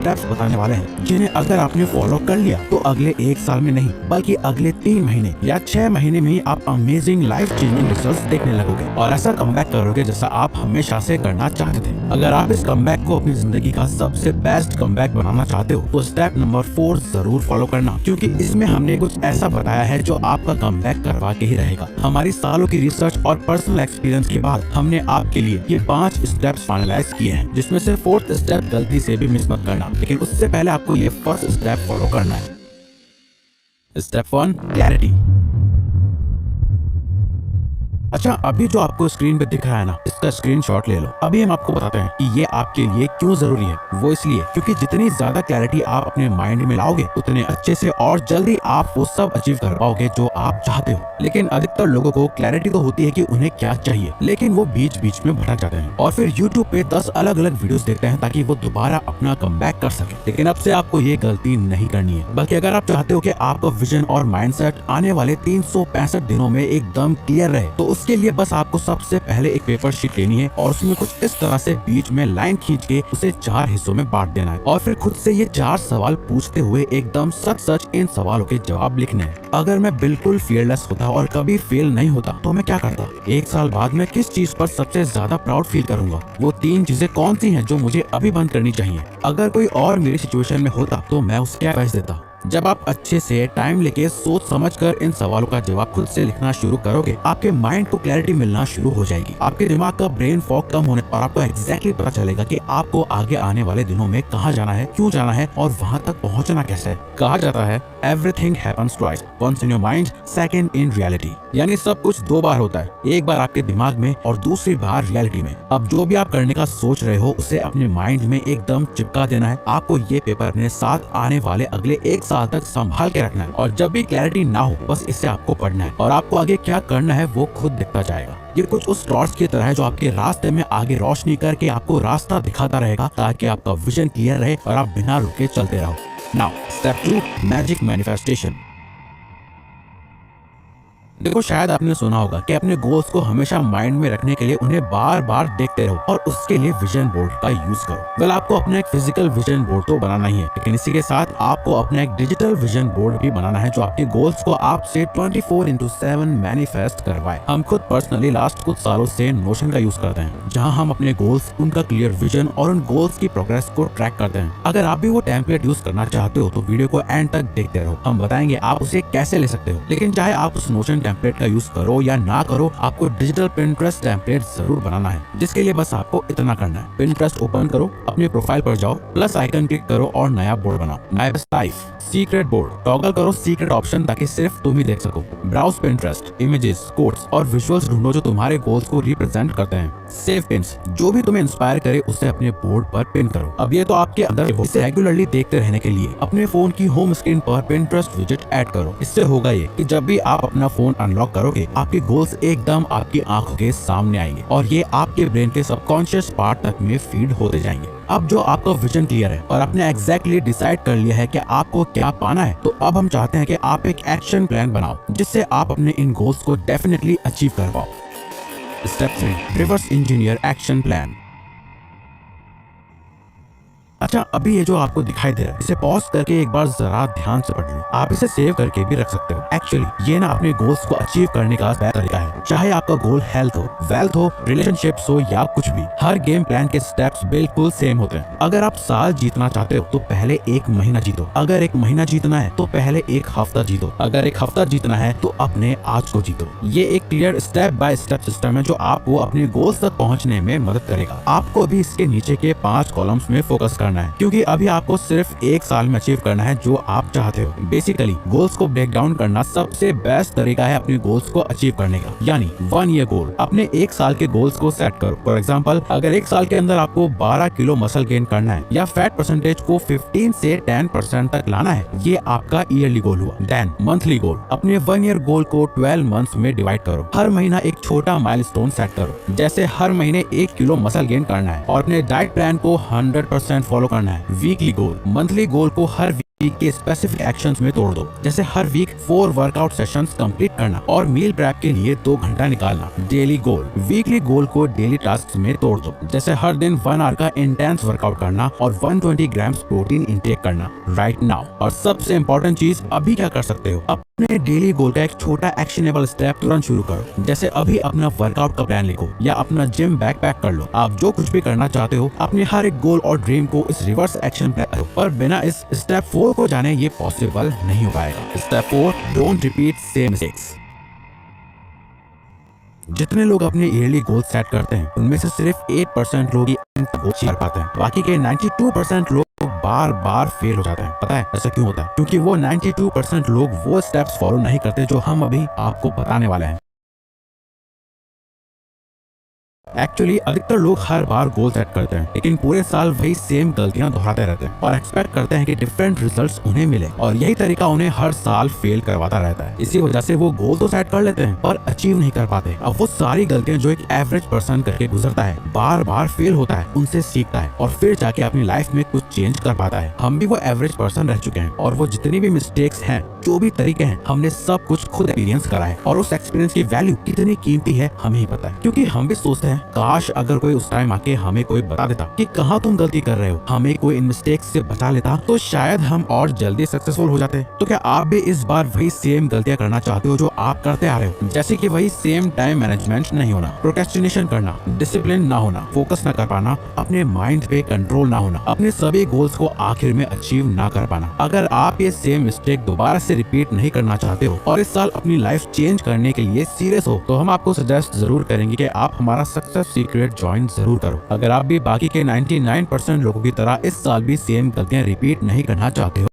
Steps बताने वाले हैं जिन्हें अगर आपने फॉलो कर लिया तो अगले 1 साल में नहीं बल्कि अगले 3 महीने या 6 महीने में ही आप अमेजिंग लाइफ चेंजिंग रिजल्ट्स देखने लगोगे और ऐसा कमबैक करोगे जैसा आप हमेशा से करना चाहते थे। अगर आप इस कमबैक को अपनी जिंदगी का सबसे बेस्ट कमबैक बनाना चाहते हो तो स्टेप नंबर 4 जरूर फॉलो करना, क्योंकि इसमें हमने कुछ ऐसा बताया है जो आपका कमबैक करवा के ही रहेगा। हमारी सालों की रिसर्च और पर्सनल एक्सपीरियंस के बाद हमने आपके लिए ये 5 स्टेप्स फाइनलाइज किए हैं, जिसमें से 4th स्टेप गलती से भी मिस मत करना, लेकिन उससे पहले आपको ये फर्स्ट स्टेप फॉलो करना है। Step 1, clarity. अच्छा, अभी जो आपको स्क्रीन पे दिख रहा है ना, इसका स्क्रीनशॉट ले लो। अभी हम आपको बताते हैं कि ये आपके लिए क्यों जरूरी है। वो इसलिए क्योंकि जितनी ज्यादा क्लैरिटी आप अपने माइंड में लाओगे उतने अच्छे से और जल्दी आप वो सब अचीव कर पाओगे जो आप चाहते हो। लेकिन अधिकतर लोगों को क्लैरिटी तो होती है कि उन्हें क्या चाहिए, लेकिन वो बीच बीच में भटक जाते हैं और फिर यूट्यूब पे 10 अलग अलग वीडियोस देखते हैं ताकि वो दोबारा अपना कमबैक कर सके। लेकिन अब से आपको ये गलती नहीं करनी है, बल्कि अगर आप चाहते हो कि आपका विजन और माइंडसेट आने वाले 365 दिनों में एकदम क्लियर रहे, तो उसके लिए बस आपको सबसे पहले एक पेपर शीट लेनी है और उसमें कुछ इस तरह से बीच में लाइन खींच के उसे 4 हिस्सों में बांट देना है और फिर खुद से ये 4 सवाल पूछते हुए एकदम सच सच इन सवालों के जवाब लिखने हैं। अगर मैं बिल्कुल फियरलेस होता और कभी फेल नहीं होता तो मैं क्या करता? 1 साल बाद मैं किस चीज पर सबसे ज्यादा प्राउड फील करूंगा? वो 3 चीजें कौन सी हैं जो मुझे अभी बंद करनी चाहिए? अगर कोई और मेरी सिचुएशन में होता तो मैं उसके एडवाइस देता। जब आप अच्छे से टाइम लेके सोच समझकर इन सवालों का जवाब खुद से लिखना शुरू करोगे, आपके माइंड को क्लैरिटी मिलना शुरू हो जाएगी। आपके दिमाग का ब्रेन फॉग कम होने और आपको एग्जैक्टली पता चलेगा कि आपको आगे आने वाले दिनों में कहाँ जाना है, क्यों जाना है और वहाँ तक पहुँचना कैसे है। कहा जाता है everything happens twice, once in your mind, second in reality. यानी सब कुछ 2 बार होता है, एक बार आपके दिमाग में और दूसरी बार रियलिटी में। अब जो भी आप करने का सोच रहे हो उसे अपने माइंड में एकदम चिपका देना है। आपको ये पेपर अपने साथ आने वाले अगले 1 साल तक संभाल के रखना है और जब भी क्लैरिटी ना हो बस इसे आपको पढ़ना है और आपको आगे क्या करना है वो खुद दिखता जाएगा। ये कुछ उस टॉर्च की तरह है जो आपके रास्ते में आगे रोशनी करके आपको रास्ता दिखाता रहेगा ताकि आपका विजन क्लियर रहे और आप बिना रुके चलते रहो। Now step 2, magic manifestation. देखो, शायद आपने सुना होगा कि अपने गोल्स को हमेशा माइंड में रखने के लिए उन्हें बार बार देखते रहो और उसके लिए विजन बोर्ड का यूज करो। वेल, आपको अपना एक फिजिकल विजन बोर्ड तो बनाना ही है, लेकिन इसी के साथ आपको अपना एक डिजिटल विजन बोर्ड भी बनाना है जो आपके गोल्स को आपसे 24/7 मैनिफेस्ट करवाए। हम खुद पर्सनली लास्ट कुछ सालों से नोशन का यूज करते हैं, जहाँ हम अपने गोल्स, उनका क्लियर विजन और उन गोल्स की प्रोग्रेस को ट्रैक करते हैं। अगर आप भी वो टेम्पलेट यूज करना चाहते हो तो वीडियो को एंड तक देखते रहो, हम बताएंगे आप उसे कैसे ले सकते हो। लेकिन चाहे आप उस नोशन टेम्पलेट का यूज करो या ना करो, आपको डिजिटल पिंटरेस्ट टेम्पलेट जरूर बनाना है, जिसके लिए बस आपको इतना करना है। पिंटरेस्ट ओपन करो, अपने प्रोफाइल पर जाओ, प्लस आइकन क्लिक करो और नया बोर्ड बनाओ। My best life, secret board, toggle करो सीक्रेट ऑप्शन ताकि सिर्फ तुम ही देख सको। ब्राउज पिंटरेस्ट, इमेजेस, कोट्स और विजुअल्स ढूंढो जो तुम्हारे गोल्स को रिप्रेजेंट करते हैं। सेव पिन्स, जो भी तुम्हें इंस्पायर करे उसे अपने बोर्ड पर पिन करो। अब ये तो आपके अंदर हो, इसे रेगुलरली देखते रहने के लिए अपने फोन की होम स्क्रीन पर पिंटरेस्ट विजेट ऐड करो। इससे होगा ये कि जब भी आप अपना फोन अनलॉक करोगे, आपके गोल्स एकदम आपकी आंखों के सामने आएंगे और ये आपके ब्रेन के सबकॉन्शियस पार्ट तक में फीड होते जाएंगे। अब जो आपका विजन क्लियर है और आपने एग्जैक्टली डिसाइड कर लिया है कि आपको क्या पाना है, तो अब हम चाहते हैं कि आप एक एक्शन प्लान बनाओ जिससे आप अपने इन गोल्स को डेफिनेटली अचीव कर पाओ। Step 3, reverse engineer action plan. अच्छा, अभी ये जो आपको दिखाई दे रहा है, इसे पॉज करके एक बार जरा ध्यान से पढ़ लो। आप इसे सेव करके भी रख सकते हो। एक्चुअली ये ना अपने गोल्स को अचीव करने का बेस्ट तरीका है। चाहे आपका गोल हेल्थ हो, वेल्थ हो, रिलेशनशिप्स हो या कुछ भी, हर गेम प्लान के स्टेप्स बिल्कुल सेम होते हैं। अगर आप साल जीतना चाहते हो तो पहले 1 महीना जीतो। अगर 1 महीना जीतना है तो पहले 1 हफ्ता जीतो। अगर 1 हफ्ता जीतना है तो अपने आज को जीतो। ये एक clear step by step system है जो आपको अपने गोल्स तक पहुंचने में मदद करेगा। आपको भी इसके नीचे के 5 कॉलम्स में फोकस करना है, क्योंकि अभी आपको सिर्फ 1 साल में अचीव करना है जो आप चाहते हो। बेसिकली गोल्स को ब्रेक डाउन करना सबसे बेस्ट तरीका है अपने गोल्स को अचीव करने का। यानी 1 ईयर गोल, अपने 1 साल के गोल्स को सेट करो। फॉर एग्जांपल, अगर 1 साल के अंदर आपको 12 किलो मसल गेन करना है या फैट परसेंटेज को 15 से 10% तक लाना है, ये आपका ईयरली गोल हुआ। देन मंथली गोल, अपने 1 ईयर गोल को 12 मंथ्स में डिवाइड करो। हर महीना एक छोटा माइलस्टोन सेट करो, जैसे हर महीने 1 किलो मसल गेन करना है और अपने डाइट प्लान को 100% फॉलो करना है। वीकली गोल, मंथली गोल को हर वीक के स्पेसिफिक एक्शंस में तोड़ दो। जैसे हर वीक 4 वर्कआउट सेशंस कंप्लीट करना और मील प्रेप के लिए 2 घंटा निकालना। डेली गोल, वीकली गोल को डेली टास्क में तोड़ दो। जैसे हर दिन 1 आवर का इंटेंस वर्कआउट करना और 120 ग्राम्स प्रोटीन इंटेक करना राइट नाउ। और सबसे इम्पोर्टेंट चीज, अभी क्या कर सकते हो, अपने डेली गोल का एक छोटा एक्शनेबल स्टेप तुरंत शुरू करो। जैसे अभी अपना वर्कआउट का प्लान लिखो या अपना जिम बैग पैक कर लो। आप जो कुछ भी करना चाहते हो अपने हर एक गोल और ड्रीम को इस रिवर्स एक्शन प्लान करो। पर बिना इस स्टेप 4 को जाने ये पॉसिबल नहीं हो पाएगा। Step 4, don't repeat same mistakes. जितने लोग अपने ईयरली गोल सेट करते हैं उनमें से सिर्फ 8% लोग गोल कर पाते हैं। बाकी के 92% लोग बार बार फेल हो जाते हैं। पता है ऐसा क्यों होता है? क्योंकि वो 92% लोग वो स्टेप्स फॉलो नहीं करते जो हम अभी आपको बताने वाले हैं। एक्चुअली अधिकतर लोग हर बार गोल सेट करते हैं लेकिन पूरे साल वही सेम गलतियां दोहराते रहते हैं और एक्सपेक्ट करते हैं कि डिफरेंट रिजल्ट्स उन्हें मिले, और यही तरीका उन्हें हर साल फेल करवाता रहता है। इसी वजह से वो गोल तो सेट कर लेते हैं पर अचीव नहीं कर पाते। अब वो सारी गलतियां जो एक एवरेज पर्सन करके गुजरता है, बार बार फेल होता है, उनसे सीखता है और फिर जाके अपनी लाइफ में कुछ चेंज कर पाता है। हम भी वो एवरेज पर्सन रह चुके हैं और वो जितनी भी मिस्टेक्स हैं, जो भी तरीके हैं, हमने सब कुछ खुद एक्सपीरियंस करा है और उस एक्सपीरियंस की वैल्यू कितनी कीमती है हमें ही पता है। क्योंकि हम भी सोचते हैं काश अगर कोई उस टाइम आके हमें कोई बता देता कि कहाँ तुम गलती कर रहे हो, हमें कोई इन मिस्टेक्स से बचा लेता तो शायद हम और जल्दी सक्सेसफुल हो जाते। तो क्या आप भी इस बार वही सेम गलतियां करना चाहते हो जो आप करते आ रहे हो? जैसे कि वही सेम टाइम मैनेजमेंट नहीं होना, प्रोक्रेस्टिनेशन करना, डिसिप्लिन ना होना, फोकस ना कर पाना, अपने माइंड पे कंट्रोल ना होना, अपने सभी गोल्स को आखिर में अचीव ना कर पाना। अगर आप ये सेम मिस्टेक दोबारा से रिपीट नहीं करना चाहते हो और इस साल अपनी लाइफ चेंज करने के लिए सीरियस हो तो हम आपको सजेस्ट जरूर करेंगे कि आप हमारा सक्सेस सीक्रेट ज्वाइन जरूर करो। अगर आप भी बाकी के 99% लोगों की तरह इस साल भी सेम गलतियां रिपीट नहीं करना चाहते हो